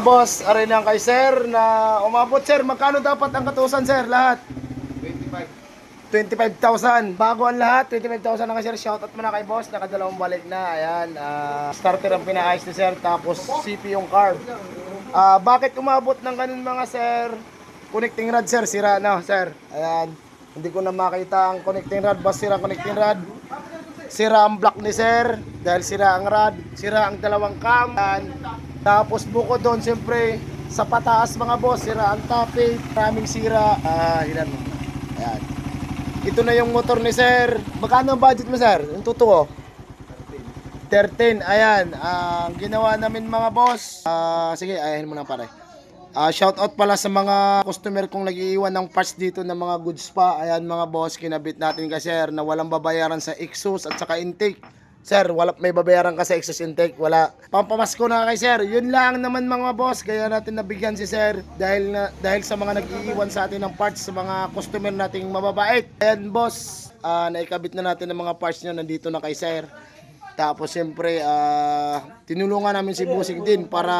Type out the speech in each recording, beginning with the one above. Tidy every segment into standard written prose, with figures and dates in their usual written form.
boss, aray lang kay sir na umabot sir. Magkano dapat ang katusan sir lahat? 25,000. Bago ang lahat, 25,000 na sir. Shoutout mo na kay boss, nakadalawang balik na. Ayan, starter ang pinaayos ni sir, tapos CP yung carb. Bakit umabot ng ganun mga sir? Connecting rod sir, sira na sir. Ayan, hindi ko na makita ang connecting rod. Basta sira ang connecting rod. Sira ang block ni sir, dahil sira ang rod. Sira ang dalawang cam. Ayan. Tapos buko doon, siyempre, sa pataas mga boss, sira ang topic. Maraming sira. Ilan mo. Ayan. Ito na yung motor ni sir. Magkano ang budget mo sir? Yung totoo? 13. Ayan. Ang ginawa namin mga boss. Sige, ayahin mo na pare. Shout out pala sa mga customer kong nag-iiwan ng parts dito ng mga goods pa. Ayan mga boss, kinabit natin ka sir na walang babayaran sa exhaust at saka intake. Sir, wala may babayaran ka sa exhaust intake, wala. Pampamasko na kay sir. Yun lang naman mga boss, kaya natin nabigyan si sir dahil sa mga nag-iiwan sa atin ng parts sa mga customer nating mababait. Ayan boss, naikabit na natin ang mga parts niya, nandito na kay sir. Tapos siyempre, tinulungan namin si Bossing din para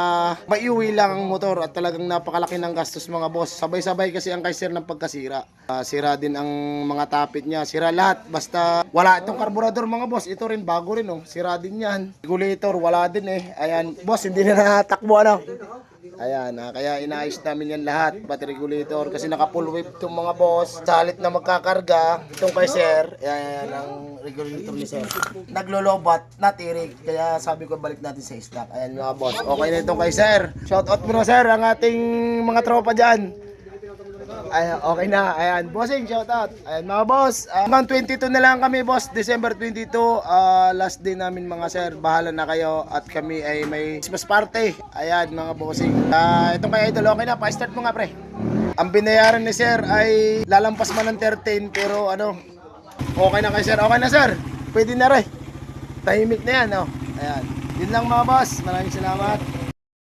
maiuwi lang ang motor at talagang napakalaki ng gastos mga boss. Sabay-sabay kasi ang kay sir ng pagkasira. Sira din ang mga tapit niya, sira lahat. Basta wala itong karburador mga boss. Ito rin, bago rin oh. Sira din yan. Regulator, wala din eh. Ayan, boss, hindi na natakbo ano. Ayan, kaya inaayos namin yan lahat, pati regulator, kasi naka-full whip itong mga boss. Salit na magkakarga, itong kay sir, ayan ang regulator ni sir. Naglolobat, natirig, kaya sabi ko balik natin sa stock. Ayan mga boss, okay na itong kay sir. Shoutout mo na sir, ang ating mga tropa dyan. Ayan, okay na, ayan, bossing, shoutout. Ayan mga boss, hanggang 22 na lang kami boss, December 22, last day namin mga sir, bahala na kayo at kami ay may Christmas party. Ayan mga bossing, itong kay idol, okay na, pa-start mo nga pre. Ang binayaran ni sir ay lalampas man ng 13, pero ano, okay na kay sir, okay na sir, pwede na rin, tahimik na yan, oh. Ayan, yun lang mga boss, maraming salamat.